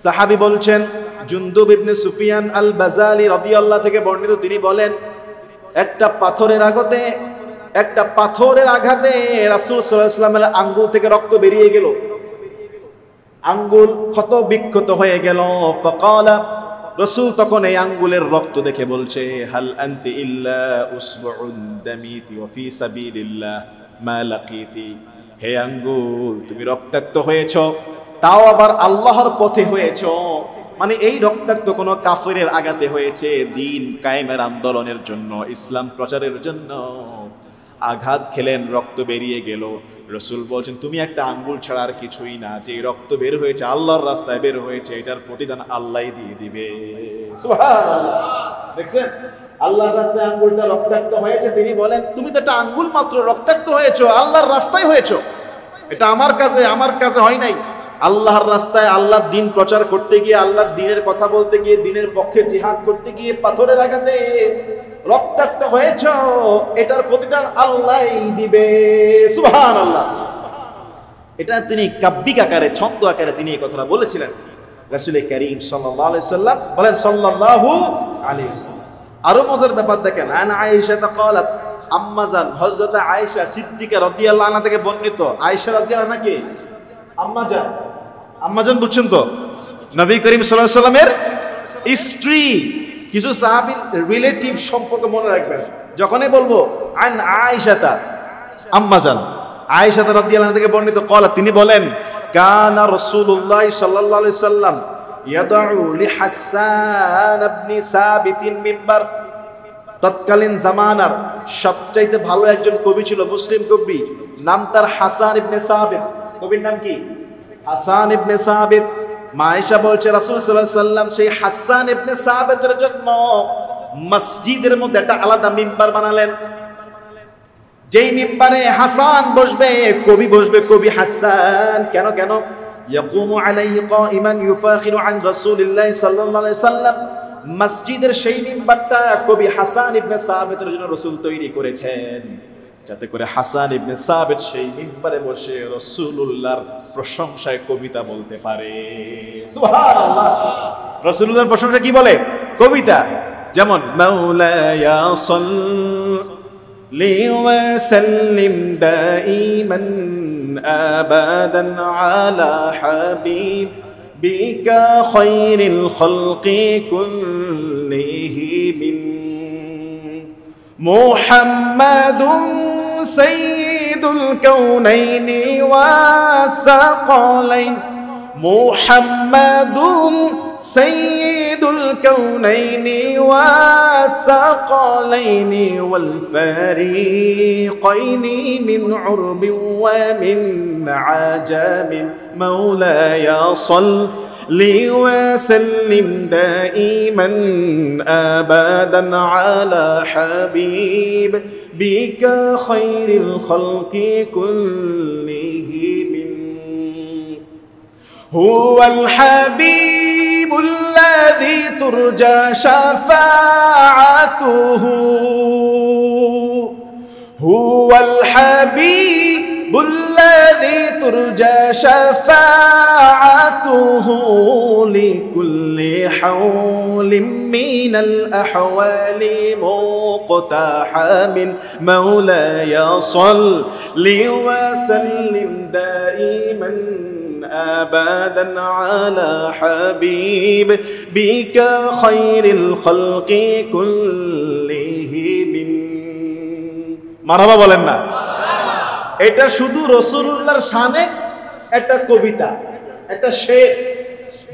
সাহাবী বলছেন, জুনদুব ইবনে সুফিয়ান আল বাজালি রাদিয়াল্লাহু থেকে বর্ণিত, তিনি বলেন একটা পাথরের আঘাতে রাসূল সাল্লাল্লাহু আলাইহি ওয়াসাল্লামের আঙ্গুল থেকে রক্ত বেরিয়ে গেল, আঙ্গুল ক্ষত বিক্ষত হয়ে গেল। ফাকালা, রাসূল তখন এই আঙ্গুলের রক্ত দেখে বলছে, হাল আনতি ইল্লা উসবুউন দামিতি ওয়া ফি সাবিলিল্লাহ মা লাকিতি। হে আঙ্গুল, তুমি রক্তাক্ত হয়েছো, তাও আবার আল্লাহর পথে হয়েছো। মানে এই রক্তাক্ত কোনো কাফিরের আঘাতে হয়েছে, দিন কায়েমের আন্দোলনের জন্য, ইসলাম প্রচারের জন্য আঘাত খেলেন, রক্ত বেরিয়ে গেল। রাসূল বলছেন, তুমি একটা আঙ্গুল ছাড়া আর কিছুই না, যে রক্ত বের হয়েছে আল্লাহর রাস্তায় বের হয়েছে, এটার প্রতিদান আল্লাহই দিয়ে দিবে। সুবহানাল্লাহ। দেখছেন, আল্লাহর রাস্তায় আঙ্গুলটা রক্তাক্ত হয়েছে, তিনি বলেন তুমি তো একটা আঙ্গুল মাত্র রক্তাক্ত হয়েছো, আল্লাহর রাস্তায় হয়েছো, এটা আমার কাছে হয় নাই। আল্লাহর রাস্তায় আল্লাহর দ্বীন প্রচার করতে গিয়ে, আল্লাহর দ্বীনের কথা বলতে গিয়ে, দ্বীনের পক্ষে জিহাদ করতে গিয়ে পাথরের আঘাতে রক্তাক্ত হয়েছ, এটার প্রতিদান আল্লাহই দিবে। সুবহানাল্লাহ। এটা তিনি কাব্যিক আকারে, ছন্দ আকারে তিনি এই কথাটা বলেছিলেন। রাসূল কারীম সাল্লাল্লাহু আলাইহি সাল্লাম বলেন, সাল্লাল্লাহু আলাইহি ওয়াসাল্লাম। আরো মজার ব্যাপার দেখেন, আন আয়েশা ক্বালাত, আম্মাজান হযরত আয়েশা সিদ্দিকা রাদিয়াল্লাহু আনহা থেকে বর্ণিত। আয়েশা রাদিয়াল্লাহু আনহা কে? আম্মাজান বুঝছেন তো, নবী করিম সাল্লাল্লাহু আলাইহি সাল্লামের স্ত্রী। কিছু সাহাবীর রিলেটিভ সম্পর্ক মনে রাখবেন, যখনই বলবো আন আয়েশাতা, আম্মাজান আয়েশা রাদিয়াল্লাহু আনহা থেকে বর্ণিত, ক্বালা, তিনি বলেন, কানা রাসূলুল্লাহ সাল্লাল্লাহু আলাইহি সাল্লাম ইয়াদউ লিহাসান ইবনে সাবিত মিম্বার। তৎকালীন জামানার সবচাইতে ভালো একজন কবি ছিল, মুসলিম কবি, নাম তার হাসান ইবনে সাবিত। কবির নাম কি? হাসান ইবনে সাবিত। আয়েশা বলছে, রাসূল সাল্লাল্লাহু আলাইহি সাল্লাম সেই হাসান ইবনে সাবিতের জন্য মসজিদের মধ্যে একটা আলাদা মিম্বার বানালেন, যেই মিম্বারে হাসান বসবে, কবি বসবে, কবি হাসান। কেন? ইয়াকুমু আলাইহি কাইমান ইউফাখিরু আন রাসূলিল্লাহ সাল্লাল্লাহু আলাইহি সাল্লাম। মসজিদের সেই মিম্বারটা কবি হাসান ইবনে সাবিতের জন্য রাসূল তৈরি করেছেন, যাতে করে হাসান ইবনে সাবিত সেই মিম্বারে বসে রাসূলুল্লাহর প্রশংসায় কবিতা বলতে পারে। সুবহানাল্লাহ। রাসূলুল্লাহর প্রশংসা কি বলে? কবিতা। যেমন মাওলায়া সাল্লি ওয়া সাল্লিম দাইমান আবাদান আলা হাবিবিকা খায়রিল খালকি কুল্লিহিম মুহাম্মাদুন সাইয়্যিদুল কাউনাইনি ওয়াস-সাকালাইন। মুহাম্মাদুন সাইয়্যিদুল কাউনাইনি ওয়াস-সাকালাইনি ওয়াল ফারিকাইনি মিন উরবিন ওয়া মিন আজামিন। মাওলায়া সাল্লি ওয়া সাল্লিম দাইমান আবাদান আলা হাবিবিকা খায়রিল খালকি কুল্লিহিম। হুয়াল হাবিবুল্লাযী তুরজা শাফাআতুহু। হুয়াল হাবিবুল্লাযী তুরজা শাফাআতুহু লিকুল্লি হাওলিন মিনাল আহওয়ালি মুqtahamin। মাওলায়া সাল্লি ওয়া সাল্লিম দাইমান আবাদান আলা হাবিবিকা খায়রিল খালকি কুল্লিহিম। মারহাবা বলেন না? এটা শুধু রাসূলুল্লাহর শানে একটা কবিতা, একটা শের।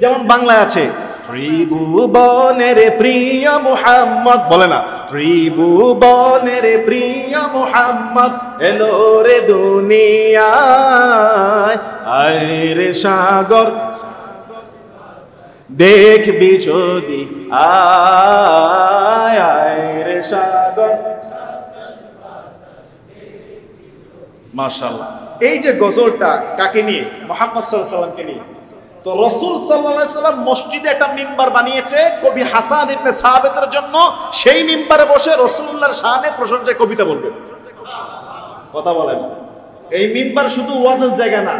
যেমন বাংলায় আছে, ত্রিভুবনের প্রিয় মুহাম্মদ, বলে না, ত্রিভুবনের প্রিয় মুহাম্মদ এলো রে দুনিয়ায়, আয় রে সাগর দেখবি যদি, আয় আয় রে সাগর। মাশাআল্লাহ। এই যে গজলটা কাকে নিয়ে? মুহাম্মদ সাল্লাল্লাহু আলাইহি ওয়াসাল্লামকে নিয়ে। তো রাসূল সাল্লাল্লাহু আলাইহি ওয়াসাল্লাম মসজিদে একটা মিম্বার বানিয়েছে কবি হাসান ইবনে সাবিতের জন্য। সেই মিম্বারে বসে রাসূলুল্লাহর শানে প্রশংসায় কবিতা বলবে। কথা বলেন, এই মিম্বার শুধু ওয়াজের জায়গা না,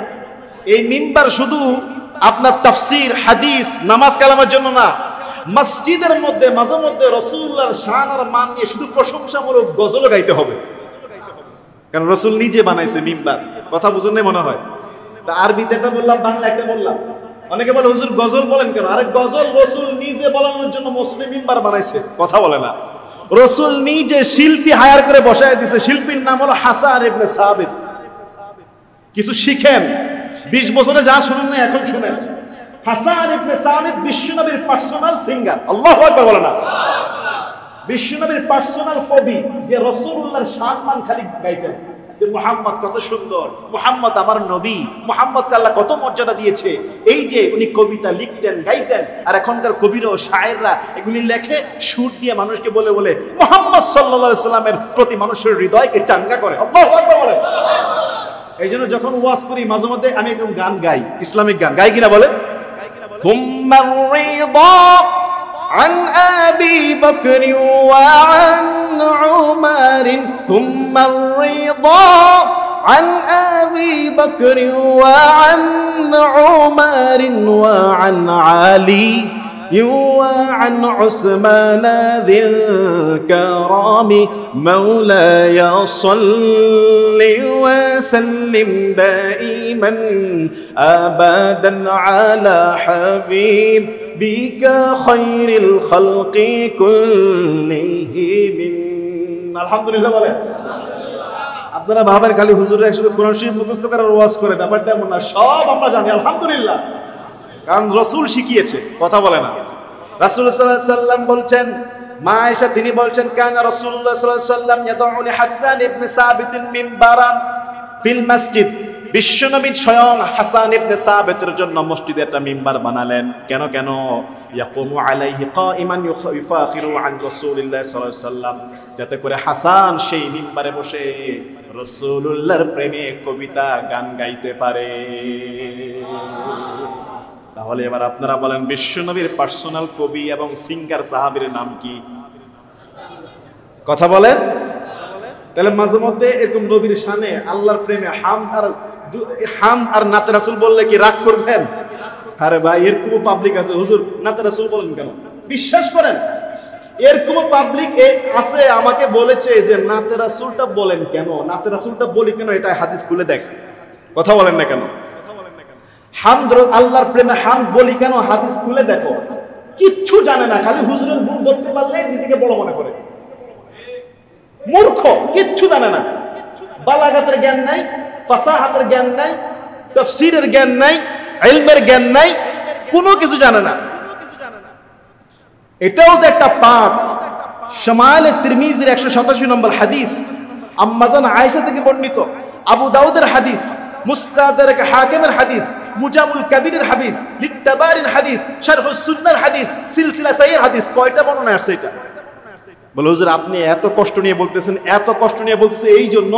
এই মিম্বার শুধু আপনার তাফসীর, হাদিস, নামাজ কালামের জন্য না। মসজিদের মধ্যে মাঝে মধ্যে রাসূলুল্লাহর শান আর মান নিয়ে শুধু প্রশংসামূলক গজলও গাইতে হবে, কারণ রাসূল নিজে বানাইছে মিম্বার। কথা বুঝুন না মনে হয়? তা আরবিতে একটা বললাম, বাংলা একটা বললাম। অনেকে বলে হুজুর গজল বলেন কেন? আরে গজল রাসূল নিজে বলানোর জন্য মুসলিম মিম্বার বানাইছে, কথা বলে না। রাসূল নিজে শিল্পী হায়ার করে বসায় দিয়েছে, শিল্পীর নাম হলো হাসান ইবনে সাবিত। কিছু শিখেন, 20 বছরে যা শুনেন না এখন শুনেন। হাসান ইবনে সাবিত বিশ্বনবীর পার্সোনাল সিঙ্গার, আল্লাহু আকবার বলে না? বিশ্বনবীর পার্সোনাল কবি, যে রাসূলুল্লাহর শান মান খালি গাইতেন, যে মুহাম্মদ কত সুন্দর, মুহাম্মদ আমার নবী, মুহাম্মদকে আল্লাহ কত মর্যাদা দিয়েছে। এই যে উনি কবিতা লিখতেন, গাইতেন। আর এখনকার কবিরা ও শায়েররা এগুলি লেখে, সুর দিয়ে মানুষকে বলে বলে মুহাম্মদ সাল্লাল্লাহু আলাইহি সাল্লামের প্রতি মানুষের হৃদয়কে চাঙ্গা করে। আল্লাহু আকবার বলে। এই জন্য যখন ওয়াজ করি মাঝে মধ্যে আমি একদম গান গাই, ইসলামিক গান গাই কিনা বলে? ثم الرضا عن أبي بكر وعن عمر ثم الرضا عن أبي بكر وعن عمر وعن علي وعن عثمان ذي الكرام مولاي صل وسلم دائما أبدا على حبيبك خير الخلق كلهم। আলহামদুলিল্লাহ বলে। আপনারা ভাবেন খালি হুজুররা একসাথে কোরআন শরীফ মুখস্থ করার ওয়াজ করে, ব্যাপারটা এমন না। সব আমরা জানি আলহামদুলিল্লাহ, কারণ রাসূল শিখিয়েছে, কথা বলে না? রাসূল সাল্লাল্লাহু আলাইহি সাল্লাম বলছেন, মা আয়েশা তিনি বলছেন, কানা রাসূলুল্লাহ সাল্লাল্লাহু আলাইহি সাল্লাম ইয়াদউ লি হাসান ইবনে সাবিত মিম্বারান ফিল মসজিদ। বিশ্বনবী স্বয়ং হাসান ইবনে সাবিতের জন্য মসজিদে একটা মিম্বার বানালেন। কেন কেন? ইয়াকুমু আলাইহি কাইমান ইউফাখিরু আন রাসূলিল্লাহ সাল্লাল্লাহু আলাইহি সাল্লাম, যাতে করে হাসান সেই মিম্বারে বসে রাসূলুল্লাহর প্রেমে কবিতা গান গাইতে পারে। তাহলে এবার আপনারা বলেন, বিশ্বনবীর পার্সোনাল কবি এবং সিঙ্গার সাহাবীর নাম কি? কথা বলেন। তাহলে মাঝে মধ্যে এরকম নবীর শানে, আল্লাহর প্রেমে হাম আর নাতে রাসূল বললে কি রাগ করবেন? আরে ভাই, এরকম পাবলিক আছে, হুজুর নাতে রাসূল বলেন কেন? বিশ্বাস করেন, এরকম পাবলিক আছে, আমাকে বলেছে যে নাতে রাসূলটা বলেন কেন, নাতে রাসূলটা বলি কেন, এটা হাদিস খুলে দেখ। কথা বলেন না কেন? হামদ, আল্লাহর প্রেমে হামদ বলি কেন, হাদিস খুলে দেখো। কিচ্ছু জানে না, খালি হুজুরের গুণ ধরতে পারলে নিজেকে বড় মনে করে। মূর্খ, কিচ্ছু জানে না। বালাগাতের জ্ঞান নাই, ফাসাহাতের জ্ঞান নাই, তাফসীরের জ্ঞান নাই, ইলমের জ্ঞান নাই, কোনো কিছু জানে না। এটাও যে একটা পাপ। শামাইল তিরমিজির 187 নম্বর হাদিস, আম্মাজান আয়েশা থেকে বর্ণিত, আবু দাউদের হাদিস, মুস্তাদরাক হাকিমের হাদিস, মুজামুল কাবীরের হাদিস, লিত্তাবারির হাদিস, শারহুস সুন্নাহর হাদিস, সিলসিলা সাহিহর হাদিস। কয়টা বর্ণনা আছে এটা? বলে হুজুর আপনি এত কষ্ট নিয়ে বলতেছেন, এত কষ্ট নিয়ে বলতেছে, এই জন্য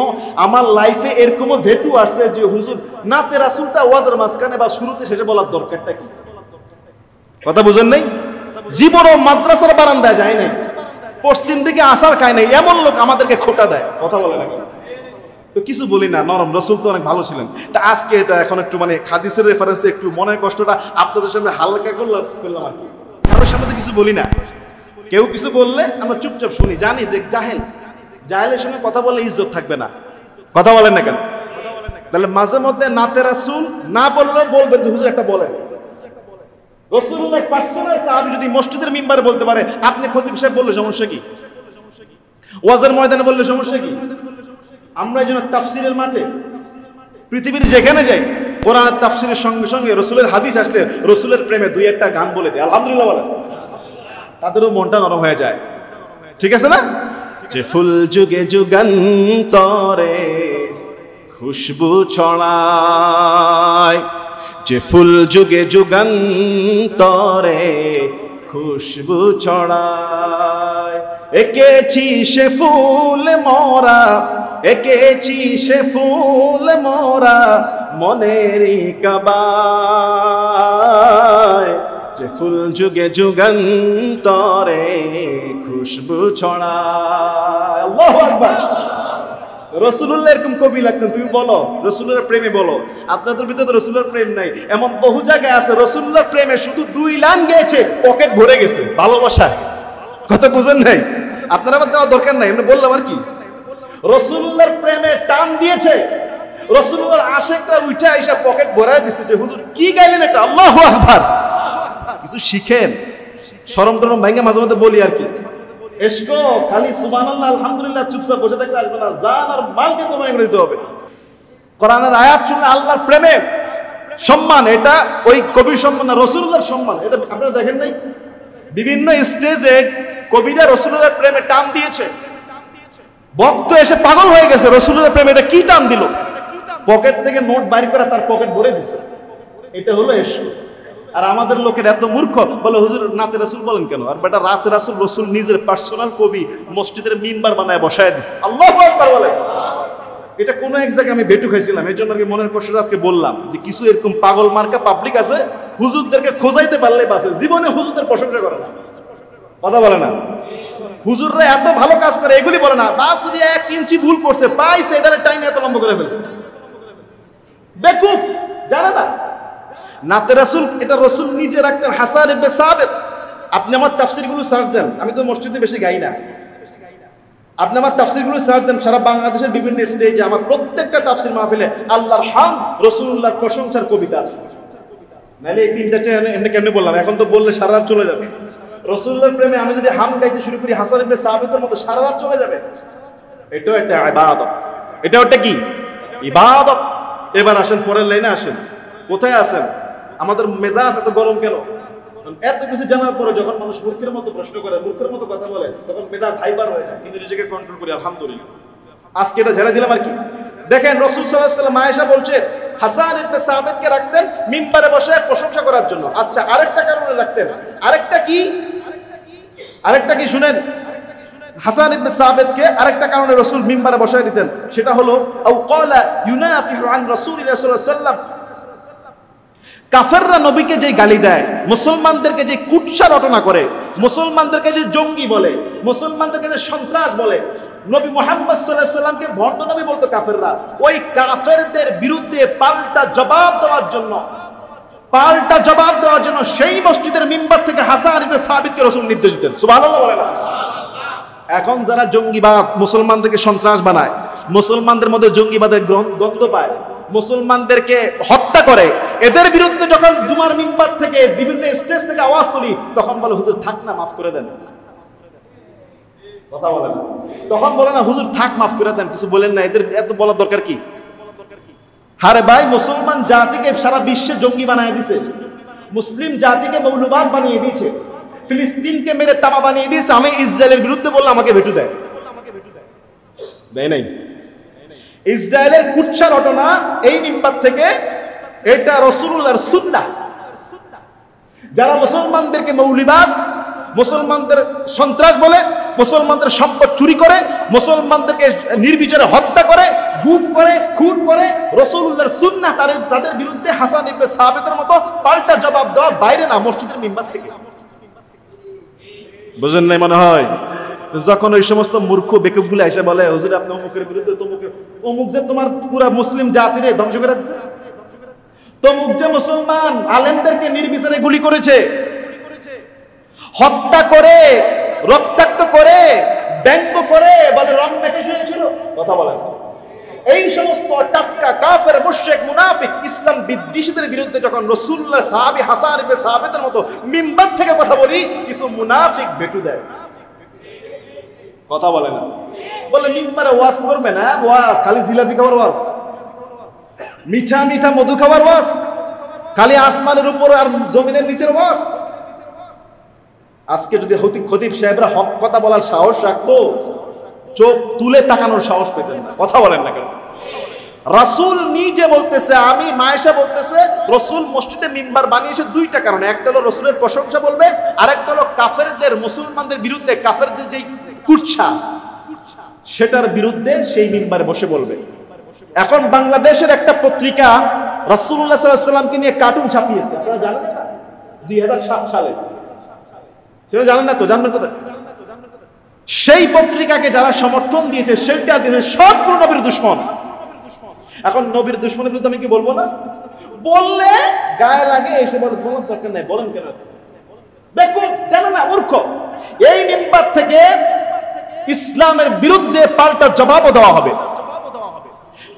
আমার লাইফে এরকমও ভেটু আসছে যে হুজুর নাতে রাসূলটা ওয়াজের মাঝখানে বা শুরুতে শেষে বলার দরকারটা কি? কথা বুঝেন নাই? জীবনও মাদ্রাসার বারান্দায় যায় নাই, পশ্চিম দিকে আসার খায় নাই, এমন লোক আমাদেরকে খোটা দেয়। কথা বলে না? তো কিছু বলি না, নরম। রাসূল তো অনেক ভালো ছিলেন। তা আজকে এটা এখন একটু মানে হাদিসের রেফারেন্সে একটু মনের কষ্টটা আপনাদের সামনে হালকা করলাম আর কি। কারোর সামনে তো কিছু বলি না। কেউ কিছু বললে আমরা চুপচাপ শুনি, জানি যে জাহেলের সঙ্গে কথা বললে ইজ্জত থাকবে না। কথা বলেন না কেন? তাহলে মাঝে মধ্যে নাতে রাসূল না বললেও বলবেন যে হুজুর একটা বলেন। রাসূলুল্লাহ পার্সোনাল সাহাবী যদি মসজিদের মিম্বারে বলতে পারে, আপনি খতিব সাহেব বললে সমস্যা কি? ওয়াজের ময়দানে বললে সমস্যা কি? আমরা এই জন্য তাফসীরের মাঠে পৃথিবীর যেখানে যাই, কোরআন তাফসীরের সঙ্গে সঙ্গে রাসূলের হাদিস আসলে রাসূলের প্রেমে দুই একটা গান বলে দেয়। আলহামদুলিল্লাহ বলেন, তাদেরও মনটা নরম হয়ে যায়। ঠিক আছে না? যে ফুল যুগে যুগান্তরে খুশবু ছড়ায়, যে ফুল যুগে যুগান্তরে খুশবু ছড়ায়, এঁকেছি সে ফুল মোরা, এঁকেছি সে ফুল মোরা মনেরই কাবায়, যে ফুল যুগে যুগান্তরে খুশবু ছড়ায়। আল্লাহু আকবার। রসুল্লাহ এরকম কবি লাগতেন, তুমি বলো রসুল্লাহর প্রেমে বলো। আপনাদের ভিতরে তো রসুল্লাহর প্রেম নাই, এমন বহু জায়গায় আছে রসুল্লাহর প্রেমে শুধু 2 লাইন গেয়েছে, পকেট ভরে গেছে ভালোবাসা। কথা বুঝেন নাই? আপনারা আবার দেওয়ার দরকার নাই, এমনি বললাম আর কি। রসুল্লাহর প্রেমে টান দিয়েছে, রসুল্লাহর আশেকরা উঠে এসে পকেট ভরায় দিছে যে হুজুর কি গাইলেন এটা, আল্লাহু আকবার। কিছু শিখেন, শরম টরম ভাঙ্গা মাঝে মাঝে বলি আর কি। এসকো খালি সুবহানাল্লাহ আলহামদুলিল্লাহ চুপচাপ বসে থাকতে আসবে না, জান আর মালকে তোমায় করে দিতে হবে। কোরআনের আয়াত শুনলে আল্লাহর প্রেমে সম্মান, এটা ওই কবির সম্মান না, রাসূলুল্লাহর সম্মান। এটা আপনারা দেখেন নাই বিভিন্ন স্টেজে কবিরা রাসূলুল্লাহর প্রেমে টান দিয়েছে, ভক্ত এসে পাগল হয়ে গেছে রাসূলুল্লাহর প্রেমে এটা কি টান দিল, পকেট থেকে নোট বাইর করে তার পকেট ভরে দিছে। এটা হলো ইশক। আর আমাদের লোকের এত মূর্খ, বলে হুজুর নাতে রাসূল বলেন কেন? আর বেটা রাতে রাসূল, রাসূল নিজের পার্সোনাল কবি মসজিদের মিম্বার বানায় বসায় দিছে। আল্লাহু আকবার বলে। এটা কোন এক জায়গায় আমি বেটু খাইছিলাম, এই জন্য মনের কষ্টটা আজকে বললাম যে কিছু এরকম পাগল মার্কা পাবলিক আছে, হুজুরদেরকে খোঁজাইতে পারলে বাসে, জীবনে হুজুরদের প্রশংসা করে না, কথা বলে না। হুজুররা এত ভালো কাজ করে এগুলি বলে না, বা যদি 1 ইঞ্চি ভুল করছে পাইছে এটারে টাইনে এত লম্বা করে ফেলে, বেকুব, জানে না। নাতে রাসূল এটা রাসূল নিজে রাখতেন। হাসান ইবনে সাবিত, আপনি আমার তাফসীরগুলো সার্চ দেন, আমি তো মসজিদে বেশি গাই না, আপনি আমার তাফসীরগুলো সার্চ দেন, সারা বাংলাদেশের বিভিন্ন স্টেজে আমার প্রত্যেকটা তাফসীর মাহফিলে আল্লাহর হামদ, রাসূলুল্লাহর প্রশংসার কবিতা আছে। নাহলে এই 3টা এমনি কেমনে বললাম, এখন তো বললে সারা রাত চলে যাবে। রাসূলুল্লাহর প্রেমে আমি যদি হাম গাইতে শুরু করি হাসান ইবনে সাবিতের মতো, সারা রাত চলে যাবে। এটাও একটা ইবাদত, এটাও একটা কি ইবাদত। এবার আসেন পরের লাইনে আসেন, কোথায় আছেন? আমাদের মেজাজ এত গরম কেন? এত কিছু জানার পরে যখন মানুষ মূর্খের মতো প্রশ্ন করে, মূর্খের মতো কথা বলে, তখন মেজাজ হাইপার হয়ে যায়, কিন্তু নিজেকে কন্ট্রোল করি আলহামদুলিল্লাহ। আজকে এটা ঝেড়ে দিলাম আর কি। দেখেন রাসূল সাল্লাল্লাহু আলাইহি ওয়াসাল্লাম আয়েশা বলছে হাসান ইবনে সাবিতকে রাখতেন মিম্বারে বসে প্রশংসা করার জন্য। আচ্ছা, আরেকটা কারণে রাখতেন, আরেকটা কি শুনেন, হাসান ইবনে সাবিতকে আরেকটা কারণে রাসূল মিম্বারে বসায় দিতেন, সেটা হলো আও ক্বালা ইউনাফিহু আন রাসূলিল্লাহ সাল্লাল্লাহু আলাইহি ওয়াসাল্লাম। কাফেররা নবীকে যে গালি দেয়, মুসলমানদেরকে যে কুৎসা রটনা করে, মুসলমানদেরকে যে জঙ্গি বলে, মুসলমানদেরকে যে সন্ত্রাস বলে, নবী মুহাম্মদ সাল্লাল্লাহু আলাইহি ওয়াসাল্লামকে ভণ্ড নবী বলতো কাফেররা। ওই কাফেরদের বিরুদ্ধে পাল্টা জবাব দেওয়ার জন্য সেই মসজিদের মিম্বার থেকে হাসান ইবনে সাবিতকে রাসূল নির্দেশ দিতেন। সুবহানাল্লাহ বলে না? এখন যারা জঙ্গিবাদ, মুসলমানদেরকে সন্ত্রাস বানায়, মুসলমানদের মধ্যে জঙ্গিবাদের গন্ধ পায়, মুসলমানদেরকে হত্যা করে, এদের বিরুদ্ধে যখন জুমার মিম্বার থেকে বিভিন্ন স্টেজ থেকে আওয়াজ তুলি, তখন বলে হুজুর থাক না, মাফ করে দেন। কথা বলে না, তখন বলে না হুজুর থাক, মাফ করে দেন, কিছু বলেন না, এদের এত বলার দরকার কি? আরে ভাই, মুসলমান জাতিকে সারা বিশ্বে জঙ্গি বানিয়ে দিয়েছে, মুসলিম জাতিকে মৌলবাদ বানিয়ে দিয়েছে, ফিলিস্তিনকে মেরে তামা বানিয়ে দিয়েছে। আমি ইসরায়েলের বিরুদ্ধে বললে আমাকে ভেটু দেয়, দেয় নাই। ইসরায়েলের কুৎসা ঘটনা এই মিম্বার থেকে, এটা রাসূলুল্লাহর সুন্নাহ। যারা মুসলমানদেরকে মৌলবাদ, মুসলমানদের সন্ত্রাস বলে, মুসলমানদের সম্পদ চুরি করে, মুসলমানদেরকে নির্বিচারে হত্যা করে, গুম করে, খুন করে, রাসূলুল্লাহর সুন্নাহ তাদের বিরুদ্ধে হাসান ইবনে সাবিতের মতো পাল্টা জবাব দেওয়া, বাইরে না, মসজিদের মিম্বার থেকে। বুঝেন নাই মনে হয়? যখন ওই সমস্ত মূর্খ বেকুবগুলো এসে বলে হুজুর আপনি অমুকের বিরুদ্ধে, অমুক যে তোমার পুরা মুসলিম জাতিরে ধ্বংস করে দিচ্ছে, তমুক যে মুসলমান আলেমদেরকে নির্বিচারে গুলি করেছে, হত্যা করে, রক্তাক্ত করে, ব্যঙ্গ করে, বলে রং মেখে শুয়েছিল, কথা বলেন। এই সমস্ত টাটকা কাফের, মুশরিক, মুনাফিক, ইসলাম বিদ্বেষীদের বিরুদ্ধে যখন রাসূলুল্লাহ সাহাবী হাসান ইবনে সাবিতের মতো মিম্বার থেকে কথা বলি, কিছু মুনাফিক বেটু দেয়, কথা বলে না, বলে মিম্বারে ওয়াজ করবে না, ওয়াজ খালি জিলাপি খাওয়ার ওয়াজ, মিঠা মিঠা মধু খাওয়ার ওয়াজ, খালি আসমানের উপর আর জমিনের নিচের ওয়াজ। আজকে যদি খতিব সাহেবরা হক কথা বলার সাহস রাখতো, চোখ তুলে তাকানোর সাহস পেতেন না, কথা বলেন না কেন? রাসূল নিজে বলতেছে, আমি মায়েশা বলতেছে, রাসূল মসজিদে মিম্বার বানিয়েছে 2টা কারণে। একটা হলো রাসূলের প্রশংসা বলবে, আর একটা হলো কাফেরদের, মুসলমানদের বিরুদ্ধে কাফেরদের যে কুৎসা, সেটার বিরুদ্ধে সেই মিম্বারে বসে বলবে। এখন বাংলাদেশের একটা পত্রিকা রাসূলুল্লাহ সাল্লাল্লাহু আলাইহি ওয়াসাল্লামকে নিয়ে কার্টুন ছাপিয়েছে, আপনারা জানেন না? 2007 সালে, সেটা জানেন না তো? জানবেন কোথায়? সেই পত্রিকাকে যারা সমর্থন দিয়েছে সেটা দিয়েছে সবগুলো নবীর দুশমন। এখন নবীর দুশমনের বিরুদ্ধে আমি কি বলবো না? বললে গায়ে লাগে, এসে বলে বলার দরকার নাই, বলেন কেন? বেকুব, জানো না, মূর্খ। এই মিম্বার থেকে ইসলামের বিরুদ্ধে পাল্টা জবাবও দেওয়া হবে।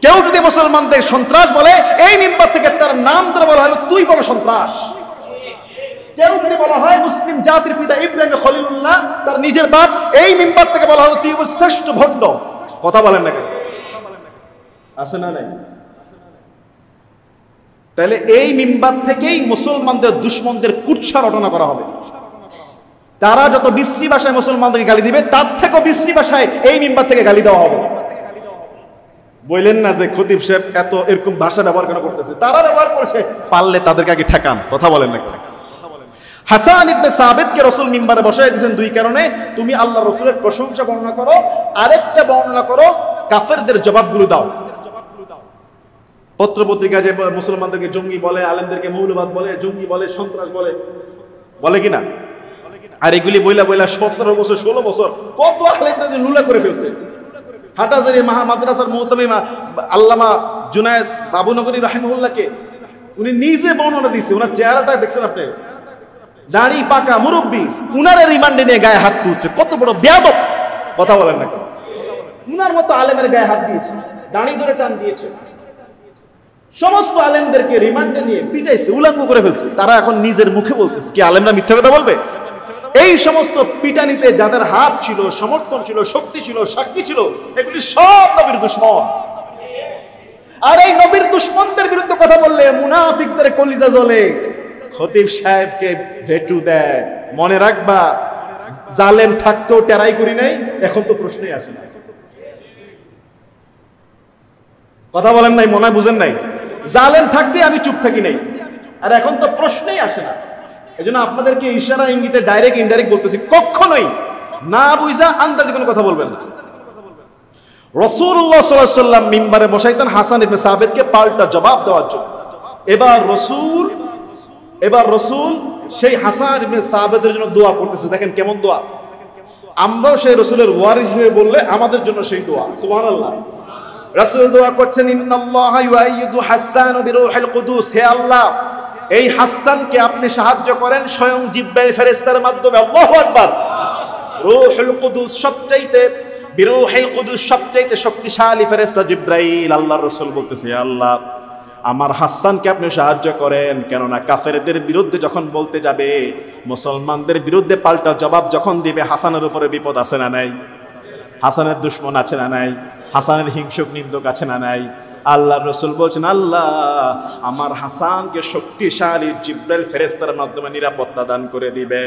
কেউ যদি মুসলমানদের সন্ত্রাস বলে, এই মিম্বার থেকে তার নাম ধরে বলা হবে তুই বড় সন্ত্রাস। কেউ যদি বলা হয় মুসলিম জাতির পিতা ইব্রাহিম খলিলুল্লাহ তার নিজের বাপ, এই মিম্বার থেকে বলা হবে তুই শ্রেষ্ঠ ভণ্ড। কথা বলেন না কেন? আছে না নাই? তাহলে এই মিম্বার থেকেই মুসলমানদের দুশমনদের কুৎসা রটনা করা হবে। তারা যত বিশ্রী ভাষায় মুসলমানদেরকে গালি দিবে, তার থেকেও বিশ্রী ভাষায় এই মিম্বার থেকে গালি দেওয়া হবে। বললেন না যে খতিব সাহেব এত এরকম ভাষা ব্যবহার কেন করতেছে? তারা ব্যবহার করেছে, পারলে তাদেরকে আগে ঠেকান। কথা বলেন না কেন? হাসান ইবনে সাবিতকে রাসূল মিম্বারে বসায় দিয়েছেন দুই কারণে। তুমি আল্লাহ রাসূলের প্রশংসা বর্ণনা করো, আরেকটা বর্ণনা করো কাফেরদের জবাবগুলো দাও। পত্র পত্রিকা যে মুসলমানদেরকে জঙ্গি বলে, আলেমদেরকে মৌলবাদ বলে, জঙ্গি বলে, সন্ত্রাস বলে, বলে কিনা? আর এগুলি বইলা বইলা 17 বছর 16 বছর কত আলেমরা যে লুলা করে ফেলছে। হাটাজারি মাদ্রাসার মুহতামিম আল্লামা জুনায়েদ বাবুনগরী রাহিমাহুল্লাহকে উনি নিজে বর্ণনা দিয়েছে। ওনার চেহারাটা দেখছেন আপনি, দাড়ি পাকা মুরব্বী, উনার রিমান্ডে নিয়ে গায়ে হাত তুলছে। কত বড় বেয়াদব! কথা বলেন না কেন? উনার মতো আলেমের গায়ে হাত দিয়েছে, দাড়ি ধরে টান দিয়েছে, সমস্ত আলেমদেরকে রিমান্ডে নিয়ে পিটাইছে, উলঙ্গ করে ফেলছে। তারা এখন নিজের মুখে বলতেছে কি আলেমরা মিথ্যা কথা বলবে? এই সমস্ত পিটানিতে যাদের হাত ছিল, সমর্থন ছিল, শক্তি ছিল, সাক্ষী ছিল, এগুলি সব নবীর দুশমন। আর এই নবীর দুশমনদের বিরুদ্ধে কথা বললে মুনাফিকদের কলিজা জ্বলে। খতিব সাহেবকে ভেটু দেয়। মনে রাখবা, জালেম থাকতেও টেরাই করি নাই, এখন তো প্রশ্নই আসে না। কথা বলেন নাই, মনে বুঝেন নাই? জালেম থাকতে আমি চুপ থাকি নাই, আর এখন তো প্রশ্নই আসে না। এজন্য আপনাদেরকে ইশারা ইঙ্গিতে ডাইরেক্ট ইনডাইরেক্ট বলতেছি, কখনোই না বুঝা আন্দাজে কোনো কথা বলবেন না। রাসূলুল্লাহ সাল্লাল্লাহু আলাইহি ওয়াসাল্লাম মিম্বারে বসাইতেন হাসান ইবনে সাবিতকে পাল্টা জবাব দেওয়ার জন্য। এবার রসুল সেই হাসান ইবনে সাবিতের জন্য দোয়া করতেছে। দেখেন কেমন দোয়া! আমরাও সেই রসুলের ওয়ারিস হিসেবে বললে আমাদের জন্য সেই দোয়া। সুবহানাল্লাহ। রাসূল দোয়া করছেন, ইন্নাল্লাহা ইউআইয়িদু হাসান বিরূহিল কুদুস। হে আল্লাহ, এই হাসানকে আপনি সাহায্য করেন স্বয়ং জিবরাইল ফেরেশতার মাধ্যমে। আল্লাহু আকবার। রূহুল কুদুস সবচাইতে, বিরূহিল কুদুস সবচাইতে শক্তিশালী ফেরেশতা জিবরাইল। আল্লাহর রাসূল বলতেছে, হে আল্লাহ, আমার হাসানকে আপনি সাহায্য করেন, কেননা কাফেরদের বিরুদ্ধে যখন বলতে যাবে, মুসলমানদের বিরুদ্ধে পাল্টা জবাব যখন দিবে, হাসানের উপরে বিপদ আছে না নাই? হাসানের দুশমন আছে না নাই? হাসানের হিংসুক নিন্দুক আছে না নাই? আল্লাহর রাসূল বলছেন, আল্লাহ আমার হাসানকে শক্তিশালী জিবরাইল ফেরেশতার মাধ্যমে নিরাপত্তা দান করে দিবে।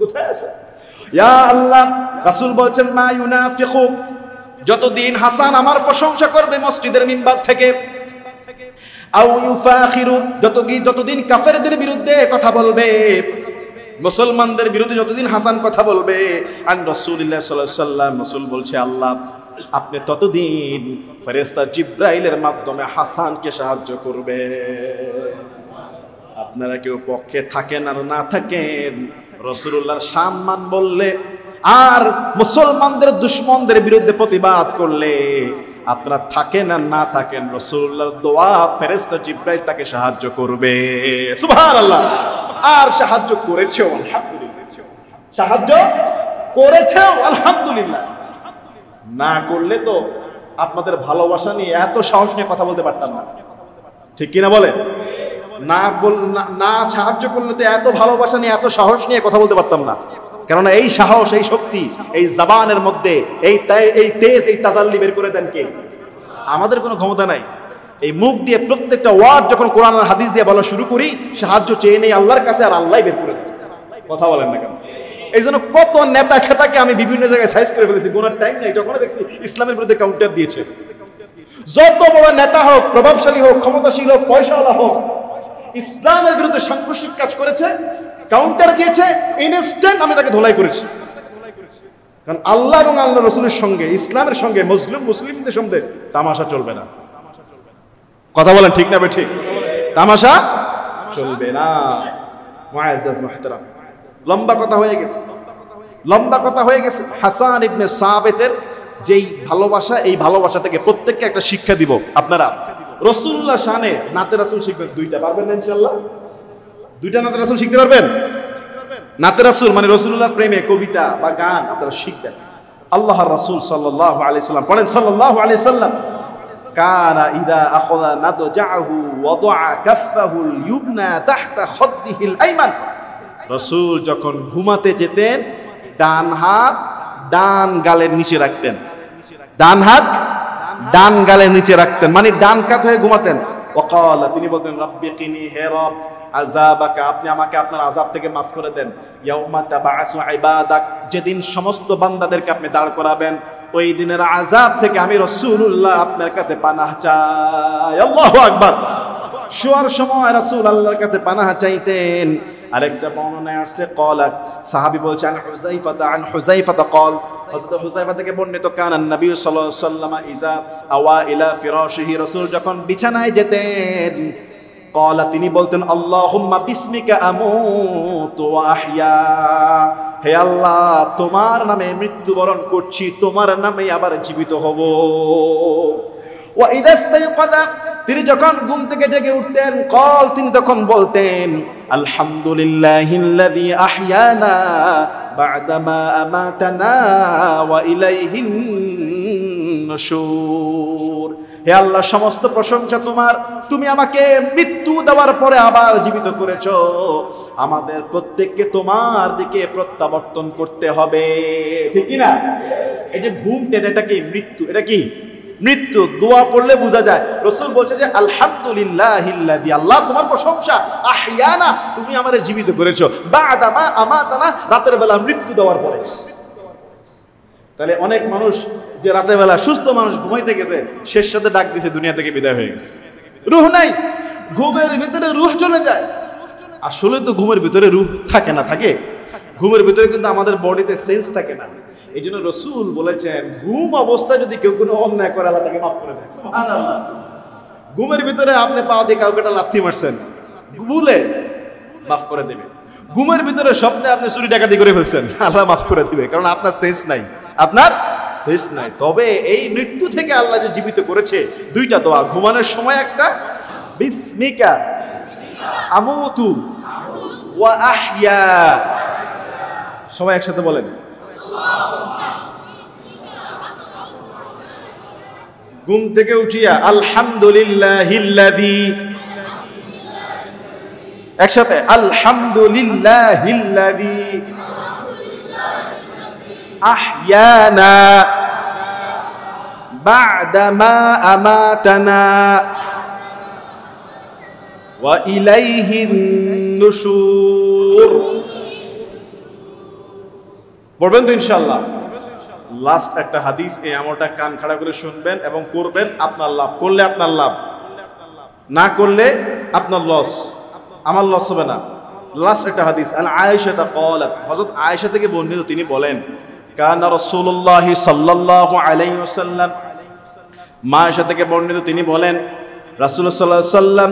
কোথায় আছে? ইয়া আল্লাহ, রাসূল বলছেন, মা ইউনাফিকু, যতদিন হাসান আমার প্রশংসা করবে মসজিদের মিম্বার থেকে, আও ইউফাখিরু, যতদিন কাফেরদের বিরুদ্ধে কথা বলবে, মুসলমানদের বিরুদ্ধে যতদিন হাসান কথা বলবে, আন রাসূলুল্লাহ সাল্লাল্লাহু আলাইহি ওয়াসাল্লাম, রাসূল বলছে, আল্লাহ আপনি ততদিন ফেরেশতা জিবরাইলের মাধ্যমে হাসানকে সাহায্য করবে। আপনারা কেউ পক্ষে থাকেন আর না থাকেন, রাসূলুল্লাহর সম্মান বললে আর মুসলমানদের দুশমনদের বিরুদ্ধে প্রতিবাদ করলে, আপনারা থাকেন আর না থাকেন, রাসূলুল্লাহর দোয়া ফেরেশতা জিবরাইল তাকে সাহায্য করবে। সুবহানাল্লাহ। আর সাহায্য করেছেও, আলহামদুলিল্লাহ। সাহায্য করেছেও, আলহামদুলিল্লাহ। না করলে তো আপনাদের ভালোবাসা নিয়ে এত সাহস নিয়ে কথা বলতে পারতাম না, ঠিক কিনা বলে? না সাহায্য করলে তো এত ভালোবাসা নিয়ে, এত সাহস নিয়ে কথা বলতে পারতাম না। কেননা এই সাহস, এই শক্তি, এই জবানের মধ্যে এই তেজ, এই তাজাল্লি বের করে দেন কে? আমাদের কোনো ক্ষমতা নাই। এই মুখ দিয়ে প্রত্যেকটা ওয়ার্ড যখন কোরআন আর হাদিস দিয়ে বলা শুরু করি, সাহায্য চেয়ে নেই আল্লাহর কাছে, আর আল্লাহ বের করে দেন। কথা বলেন না কেন? এই জন্য কত নেতা খেতাকে আমি বিভিন্ন জায়গায় সাইজ করে ফেলেছি, গোনার টাইম নেই। যখন দেখছি ইসলামের বিরুদ্ধে কাউন্টার দিয়েছে, যত বড় নেতা হোক, প্রভাবশালী হোক, ক্ষমতাশীল হোক, পয়সাওয়ালা হোক, ইসলামের বিরুদ্ধে সাংঘর্ষিক কাজ করেছে, কাউন্টার দিয়েছে, ইনস্ট্যান্ট আমি তাকে ধোলাই করেছি। কারণ আল্লাহ এবং আল্লাহ রসুলের সঙ্গে, ইসলামের সঙ্গে, মুসলিমদের সঙ্গে তামাশা চলবে না। কথা বলেন ঠিক না? ঠিক, তামাশা চলবে না। মুআজ্জাজ মুহতারাম, লম্বা কথা হয়ে গেছে। লম্বা কথা হয়ে গেছে। হাসান ইবনে সাবিতের যেই ভালোবাসা, এই ভালোবাসা থেকে প্রত্যেককে একটা শিক্ষা দিব। আপনারা রাসূলুল্লাহ শানে নাতে রাসূল শিখবেন দুইটা, পারবেন না ইনশাআল্লাহ? দুইটা নাতে রাসূল শিখতে পারবেন? নাতে রাসূল মানে রাসূলুল্লাহর প্রেমে কবিতা বা গান আপনারা শিখবেন। আল্লাহর রাসূল সাল্লাল্লাহু আলাইহি সাল্লাম পড়েন, সাল্লাল্লাহু আলাইহি সাল্লাম কানা ইদা আখাযা নাদজাহু ওয়াদা'a কাফফাহুল ইউমনা তাহতা খাদ্দিহিল আইমান। রাসূল যখন ঘুমাতে যেতেন ডান হাত ডান গালের নিচে রাখতেন, ডান হাত ডান গালের নিচে রাখতেন, মানে ডান কাত হয়ে ঘুমাতেন। ওয়াকালা, তিনি বলতেন রব্বি কিনি, হে রব, আযাবাকা, আপনি আমাকে আপনার আযাব থেকে মাফ করে দেন। ইয়াউমা তাবআসু ইবাদাক, যেদিন সমস্ত বান্দাদেরকে আপনি দাঁড় করাবেন, ওই দিনের আযাব থেকে আমি রাসূলুল্লাহ আপনার কাছে পানাহ চাই। আল্লাহু আকবার। শোয়ার সময় রাসূল আল্লাহর কাছে পানাহ চাইতেন। আরেকটা বর্ণনায় আসছে ক্বালা, সাহাবী বলছেন আন হুযাইফা ক্বাল, হযরত হুযাইফা থেকে বর্ণিত, কানান নবী সাল্লাল্লাহু আলাইহি ওয়াসাল্লাম ইযা আওয়া ইলা ফিরাশিহি, রাসূল যখন বিছানায় যেতেন, ক্বালা, তিনি বলতেন আল্লাহুম্মা বিসমিকা আমুতু ওয়া আহইয়া, হে আল্লাহ তোমার নামে মৃত্যুবরণ করছি, তোমার নামে আবার জীবিত হব। ওয়া ইযা ইস্তাইকাযা, তিনি যখন ঘুম থেকে জেগে উঠতেন, ক্বাল, তিনি তখন বলতেন আলহামদুলিল্লাহিল্লাযী আহইয়ানা বা'দামা আমাতানা ওয়া ইলাইহিন নুশুর। হে আল্লাহ, সমস্ত প্রশংসা তোমার, তুমি আমাকে মৃত্যু দেওয়ার পরে আবার জীবিত করেছো, আমাদের প্রত্যেককে তোমার দিকে প্রত্যাবর্তন করতে হবে, ঠিক কি না? এই যে ঘুম, এটা কি মৃত্যু? এটা কি মৃত্যু? দোয়া পড়লে বোঝা যায়। রাসূল বলছে যে আলহামদুলিল্লাহিল্লাযী, আল্লাহ তোমার প্রশংসা, আহইয়ানা, তুমি আমাদের জীবিত করেছো, বা'দামা আমাতানা, রাতের বেলা মৃত্যু দেওয়ার পরে। তাহলে অনেক মানুষ যে রাতের বেলা সুস্থ মানুষ ঘুমাইতে গেছে, শেষ সাথে ডাক দিছে, দুনিয়া থেকে বিদায় হয়ে গেছে, রূহ নাই, ঘুমের ভিতরে রূহ চলে যায়। আসলে তো ঘুমের ভিতরে রূহ থাকে না, থাকে ঘুমের ভিতরে, কিন্তু আমাদের বডিতে সেন্স থাকে না। এই জন্য রাসূল বলেছেন ঘুম অবস্থায় যদি কেউ কোনো অন্যায় করে, আল্লাহ তাকে মাফ করে দেয়। সুবহানাল্লাহ। ঘুমের ভিতরে আপনি পা দিয়ে কাউকে একটা লাথি মারছেন, ভুলে, মাফ করে দেবে। ঘুমের ভিতরে স্বপ্নে আপনি চুরি ডাকাতি করে ফেলছেন, আল্লাহ মাফ করে দিবে, কারণ আপনার সেন্স নাই, আপনার সেন্স নাই। তবে এই মৃত্যু থেকে আল্লাহ যে জীবিত করেছে, দুইটা দোয়া, ঘুমানোর সময় একটা বিসমিকা আমুতু ওয়া আহইয়া, সবাই একসাথে বলেন। ঘুম থেকে উঠিয়া আলহামদুলিল্লাহিল্লাযী, একসাথে আলহামদুলিল্লাহিল্লাযী আহইয়ানা বা'দামা আমাতানা ওয়া ইলাইহিন নুশুর। পড়বেন তো ইনশাআল্লাহ? লাস্ট একটা হাদিস, এই আমলটা কান খাড়া করে শুনবেন এবং করবেন, আপনার লাভ। করলে আপনার লাভ, না করলে আপনার লস, আমার লস হবে না। লাস্ট একটা হাদিস, আন আয়েশা ক্বালাত, হযরত আয়েশা থেকে বর্ণিত, তিনি বলেন কানা রাসূলুল্লাহ সাল্লাল্লাহু আলাইহি ওয়াসাল্লাম, মা আয়েশা থেকে বর্ণিত, তিনি বলেন রাসূলুল্লাহ সাল্লাল্লাহু আলাইহি ওয়াসাল্লাম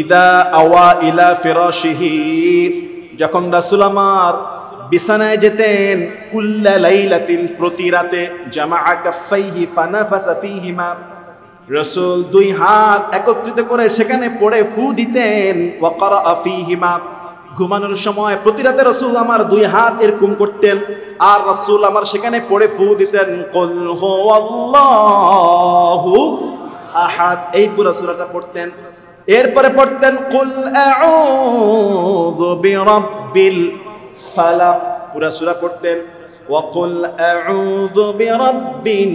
ইদা আওয়া ইলা ফিরাশিহি, যখন রাসূল আমার বিছানায় যেতেন, কুল্লা লাইলাতিন, প্রতি রাতে, জামাআ কাফাইহি ফানাফাসা ফীহিমা, রাসূল দুই হাত একত্রিত করে সেখানে পড়ে ফু দিতেন, ওয়া ক্বারাআ ফীহিমা, ঘুমানোর সময় প্রতি রাতে রাসূল আমার দুই হাত এরকম করতেন, আর রাসূল আমার সেখানে পড়ে ফু দিতেন কুল হুয়াল্লাহু আহাদ, এই পুরো সূরাটা পড়তেন। এরপরে পড়তেন কুল আউযু বিরাব্বিল ফালাক, পুরা সূরা পড়তেন, ওয়া কুল আউযু বিরাব্বিন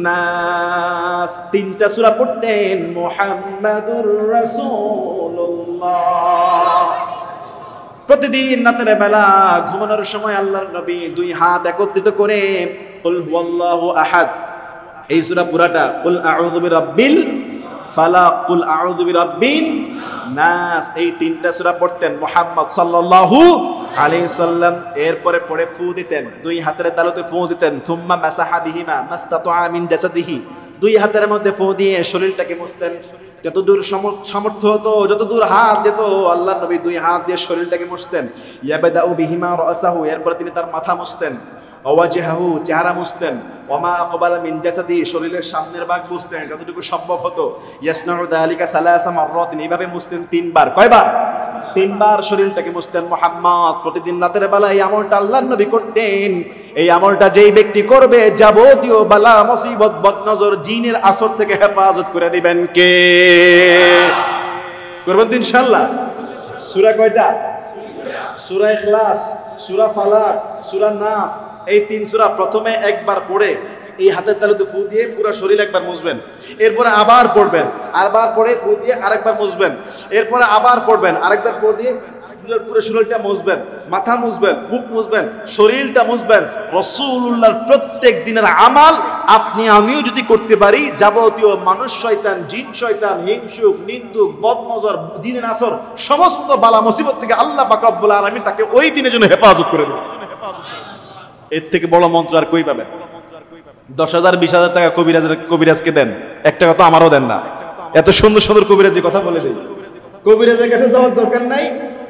নাস, তিনটা সূরা পড়তেন, মুহাম্মাদুর রাসূলুল্লাহ। প্রতিদিন রাতের বেলা ঘুমানোর সময় আল্লাহর নবী দুই হাত একত্রিত করে কুল হুয়াল্লাহু আহাদ, এই সূরা পুরাটা, কুল আউযু বিরাব্বিল ফালাক, কুল আউযু বিরাব্বিন নাস, এই তিনটা সূরা পড়তেন মুহাম্মদ সাল্লাল্লাহু আলাইহি সাল্লাম। এরপরে পড়ে ফু দিতেন, দুই হাতের তালুতে ফু দিতেন, থুম্মা মাসাহা বিহিমা মাস্তাতা মিন জাসাদিহি, দুই হাতের মধ্যে ফু দিয়ে শরীরটাকে মুছতেন। যতদূর সামর্থ্য হতো, যতদূর হাত যেত, আল্লাহ নবী দুই হাত দিয়ে শরীরটাকে মুছতেন। ইয়াবাদাউ বিহিমা রাসাহু, এরপরে তিনি তার মাথা মুছতেন। ওয়াজহাহু, চেহারা মুছতেন। ওমা আকবালা মিন জাসাদি, শরীরের সামনের ভাগ মুছতেন যতটুকু সম্ভব হতো। ইয়াসনাউ যালিকা সালাসা মাররাত, এইভাবে মুছতেন তিনবার। কয়বার? তিনবার শরীরটাকে মুছতেন। মুহাম্মদ প্রতিদিন রাতের বেলা এই আমলটা আল্লাহর নবী করতেন। এই আমলটা যেই ব্যক্তি করবে, যাবতীয় বালা মুসিবত বদনজর জিনের আসর থেকে হেফাজত করে দিবেন কে? করবেন তো ইনশাআল্লাহ। সূরা কয়টা? সূরা ইখলাস, সূরা ফালাক, সূরা নাস, এই তিন সূরা প্রথমে একবার পড়ে এই হাতের তালুতে ফু দিয়ে পুরো শরীর একবার মুছবেন। এরপরে আবার পড়বেন, আবার পরে ফু দিয়ে আরেকবার মুছবেন। এরপরে আবার পড়বেন, আরেকবার পড়ে দিয়ে পুরো শরীরটা মুছবেন, মাথা মুছবেন, মুখ মুছবেন, শরীরটা মুছবেন। রাসূলুল্লাহর প্রত্যেক দিনের আমাল আপনি আমিও যদি করতে পারি, যাবতীয় মানুষ শয়তান, জিন শয়তান, হিংসুক, নিন্দুক, বদনজর, জিনের আসর, সমস্ত বালা মুসিবত থেকে আল্লাহ পাক রব্বুল আলামিন তাকে ওই দিনের জন্য হেফাজত করে দেবেন। এর থেকে বড় মন্ত্র আর কই পাবেন? 10,000 20,000 টাকা কবিরাজকে দেন, এক টাকা তো আমারও দেন না। এত সুন্দর সুন্দর কবিরাজি কথা বলে দেয়। কবিরাজের কাছে যাওয়ার দরকার নাই।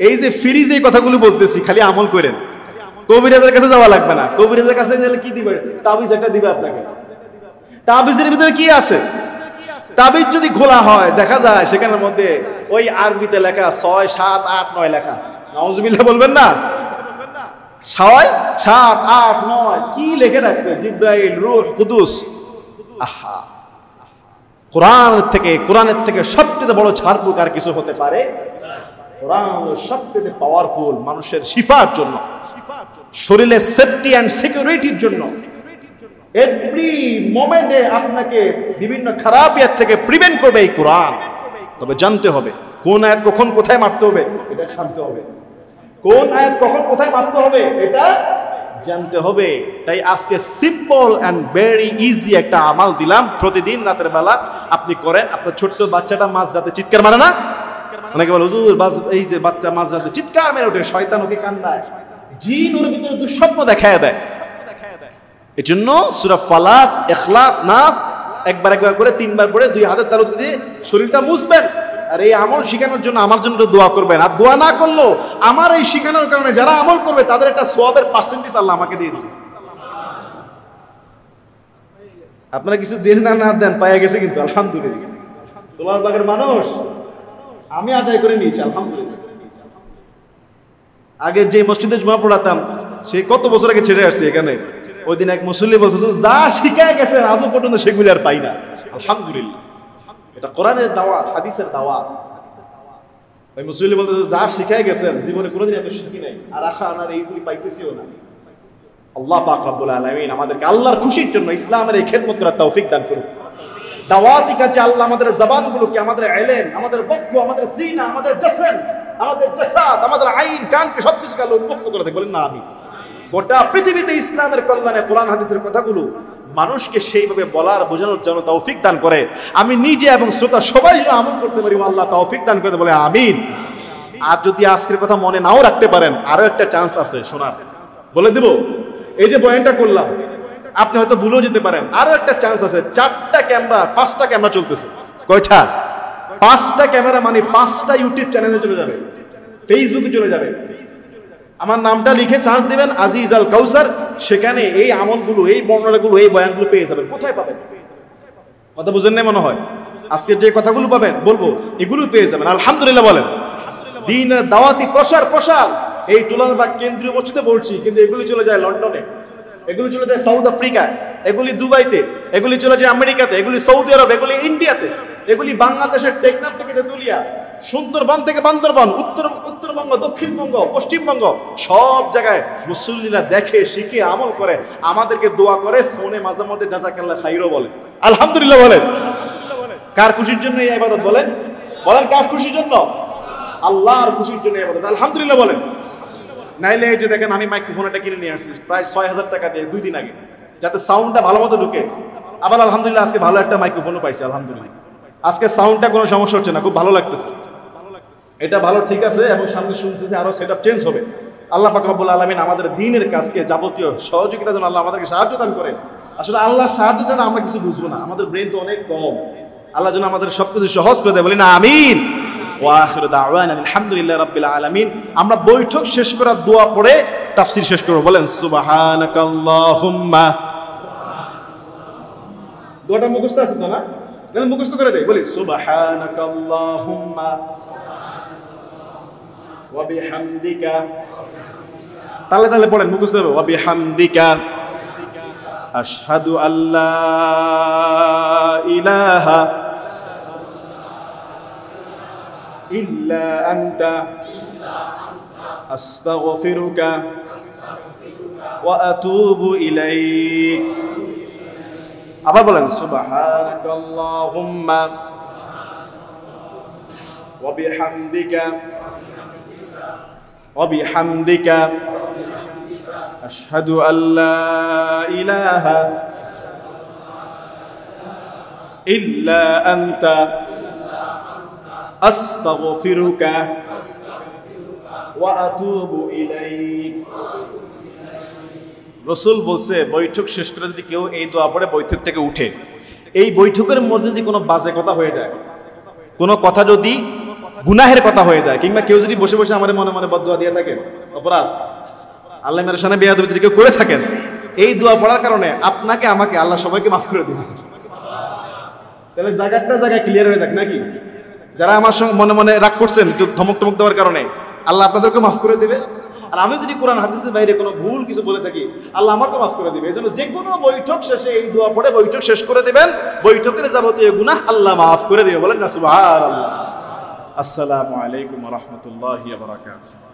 এই যে ফ্রি যে কথাগুলো বলতেছি, খালি আমল করেন। কবিরাজের কাছে যাওয়া লাগবে না। কবিরাজের কাছে গেলে কি দিবে? তাবিজ একটা দিবে আপনাকে। তাবিজের ভিতরে কি আছে? তাবিজ যদি খোলা হয়, দেখা যায় সেখানের মধ্যে ওই আরবিতে লেখা 6 7 8 9 লেখা। নাউজুবিল্লাহ বলবেন না? 6 7 8 9 কি লিখে রাখছে? জিবরাইল, রূহ, কুদুস। আহা, কোরআনের থেকে সবচেয়ে বড় ঝাড়ফুঁক আর কিছু হতে পারে? কোরআন সবচেয়ে পাওয়ারফুল মানুষের শিফার জন্য, শরীরের সেফটি এন্ড সিকিউরিটির জন্য। এভরি মোমেন্টে আপনাকে বিভিন্ন খারাপিয়াত থেকে প্রিভেন্ট করবে এই কোরআন। তবে জানতে হবে কোন আয়াত কখন কোথায় মারতে হবে, এটা জানতে হবে। কোন আয়াত কখন কোথায় মারতে হবে এটা জানতে হবে। তাই আজকে সিম্পল এন্ড ভেরি ইজি একটা আমাল দিলাম, প্রতিদিন রাতের বেলা আপনি করেন। আপনার ছোট্ট বাচ্চাটা মাঝ রাতে চিৎকার মারে না? অনেকে বলে হুজুর এই যে বাচ্চা মাঝ রাতে চিৎকার মেরে ওঠে, শয়তান ওকে কান্দায়, জিন ওর ভিতরে দুঃস্বপ্ন দেখায় দেয়। এই জন্য সূরা ফালাক, ইখলাস, নাস একবার করে 3 বার পড়ে 2 হাতের তালুতে দিয়ে শরীরটা মুছবেন। আর এই আমল শিখানোর জন্য আমার জন্য দোয়া করবেন। আর দোয়া না করলেও আমার এই শিখানোর কারণে যারা আমল করবে তাদের একটা সওয়াবের পার্সেন্টেজ আল্লাহ আমাকে দিয়ে দিবে। আপনারা কিছু দেন না দেন, পাইয়া গেছে কিন্তু আলহামদুলিল্লাহ। তোমার বাগের মানুষ আমি আদায় করে নিয়েছি আলহামদুলিল্লাহ। আগে যে মসজিদে জুমা পড়াতাম, সে কত বছর আগে ছেড়ে আসছে এখানে। ওই দিন এক মুসল্লি বলছে, যা শিখায় গেছেন আজও পর্যন্ত সেগুলি আর পাই না। আলহামদুলিল্লাহ, এটা কোরআনের দাওয়াত, হাদিসের দাওয়াত। ওই মুসল্লি বলতে, যা শিখায় গেছেন জীবনে কোনোদিন এত শিখি নাই, আর আশা আনার এইগুলি পাইতেছিও না। আল্লাহ পাক রব্বুল আলামিন আমাদেরকে আল্লাহর খুশির জন্য ইসলামের এই খেদমত করার তৌফিক দান করুন। দাওয়াতি কাজে আল্লাহ আমাদের জবানগুলোকে, আমাদের ইলম, আমাদের বক্তব্য, আমাদের সিনা, আমাদের জিসম, আমাদের জাসাদ, আমাদের আইন, কানকে সবকিছুকে আল্লাহ উন্মুক্ত করে দেয়। বলেন না আমি। গোটা পৃথিবীতে ইসলামের কল্যাণে কোরআন হাদিসের কথাগুলো মানুষকে সেইভাবে বলার বোঝানোর জন্য তৌফিক দান করে। আমি নিজে এবং শ্রোতা সবাই যেন আমল করতে পারি, আল্লাহ তৌফিক দান করে বলে আমিন। আর যদি আজকের কথা মনে নাও রাখতে পারেন, আরো একটা চান্স আছে শোনার, বলে দেব। এই যে বয়ানটা করলাম, আপনি হয়তো ভুলেও যেতে পারেন। আরো একটা চান্স আছে। 4টা ক্যামেরা, 5টা ক্যামেরা চলতেছে। কয়টা? 5টা ক্যামেরা, মানে 5টা ইউটিউব চ্যানেলে চলে যাবে, ফেসবুকে চলে যাবে। আমার নামটা লিখে সার্চ দিবেন আজিজ আল কাউসার, সেখানে এই আমলগুলো, এই বর্ণনাগুলো, এই বয়ানগুলো পেয়ে যাবেন। কোথায় পাবেন? কথা বুঝেন না মনে হয়। আজকে যে কথাগুলো পাবেন বলবো, এগুলো পেয়ে যাবেন। আলহামদুলিল্লাহ বলেন। দ্বীনের দাওয়াতি প্রসার এই টুলারবাগ কেন্দ্রীয় মসজিদে বলছি, কিন্তু এগুলি চলে যায় লন্ডনে, এগুলি চলে যায় সাউথ আফ্রিকা, এগুলি দুবাইতে, এগুলি চলে যায় আমেরিকাতে, এগুলি সৌদি আরব, এগুলি ইন্ডিয়াতে, এগুলি বাংলাদেশের টেকনাফ থেকে তেতুলিয়া, সুন্দরবন থেকে বান্দরবন, উত্তরবঙ্গ, দক্ষিণবঙ্গ, পশ্চিমবঙ্গ, সব জায়গায় মুসল্লিরা দেখে, শিখে, আমল করে, আমাদেরকে দোয়া করে, ফোনে মাঝে মধ্যে জাযাকাল্লাহ খাইরও বলে। আলহামদুলিল্লাহ বলেন। কার খুশির জন্য এই ইবাদত? বলেন কার খুশির জন্য? আল্লাহর খুশির জন্য ইবাদত। আলহামদুলিল্লাহ বলেন। নাইলে এই যে দেখেন, আমি মাইক্রোফোন একটা কিনে নিয়ে আসছি প্রায় 6,000 টাকা দিয়ে 2 দিন আগে, যাতে সাউন্ডটা ভালো মতো ঢুকে। আবার আলহামদুলিল্লাহ আজকে ভালো একটা মাইক্রোফোনও পাইছি আলহামদুলিল্লাহ। আজকে সাউন্ডটা কোনো সমস্যা হচ্ছে না, খুব ভালো লাগতেছে। এটা ভালো, ঠিক আছে। এবং সামনে শুনতেছি আরো সেটআপ চেঞ্জ হবে। আল্লাহ পাক রব্বুল আলামিন আমাদের দ্বীনের কাজকে যাবতীয় সহযোগিতার জন্য আল্লাহ আমাদেরকে সাহায্য দান করেন। আসলে আল্লাহর সাহায্য ছাড়া আমরা কিছু বুঝবো না, আমাদের ব্রেন তো অনেক কম। আল্লাহ যেন আমাদের সবকিছু সহজ করে দেয়, বলি না আমিন। ওয়া আখিরু দাওয়ানা আলহামদুলিল্লাহি রাব্বিল আলামিন। আমরা বৈঠক শেষ করার দোয়া পড়ে তাফসীর শেষ করব। বলেন সুবহানাকাল্লাহুম্মা। দোয়াটা মুখস্থ আছে তো না? তাহলে মুখস্থ করে দেই, বলি সুবহানাকাল্লাহুম্মা ওয়া বিহামদিকা। তাহলে তাহলে পড়েন, মুখস্থ হবে ওয়া বিহামদিকা আশহাদু আল্লা ইলাহা ইল্লা আনতা আস্তাগফিরুকা ওয়া আতুবু ইলাইক। আবার বলেন সুবহানাকাল্লাহুম্মা ওয়া বিহামদিকা আশহাদু আল্লা ইলাহা ইল্লা আনতা আস্তাগফিরুকা ওয়া আতুবু ইলাইক। রাসূল বলছে বৈঠক শেষ করে যদি কেউ এই দোয়া পড়ে বৈঠক থেকে উঠে, এই বৈঠকের মধ্যে যদি কোনো বাজে কথা হয়ে যায়, কোনো কথা যদি গুনাহের কথা হয়ে যায়, কিংবা কেউ যদি বসে বসে আমার মনে মনে বদদুয়া দিয়ে থাকেন, অপরাধ আল্লাহ মেরে সামনে বেয়াদবি যদি কেউ করে থাকেন, এই দোয়া পড়ার কারণে আপনাকে আমাকে আল্লাহ সবাইকে মাফ করে দিবেন। তাহলে জায়গায় ক্লিয়ার হয়ে যাক নাকি? যারা আমার সঙ্গে মনে মনে রাগ করছেন একটু ধমক টমক দেওয়ার কারণে, আল্লাহ আপনাদেরকে মাফ করে দিবে। আর আমি যদি কোরআন হাদিসের বাইরে কোনো ভুল কিছু বলে থাকি, আল্লাহ আমাকে মাফ করে দিবে। এই জন্য যে কোনো বৈঠক শেষে এই দোয়া পড়ে বৈঠক শেষ করে দিবেন, বৈঠকের যাবতীয় গুনাহ আল্লাহ মাফ করে দিবে। বলেন না সুবহানাল্লাহ। আসসালামু আলাইকুম ওয়া রাহমাতুল্লাহি ওয়া বারাকাতুহু।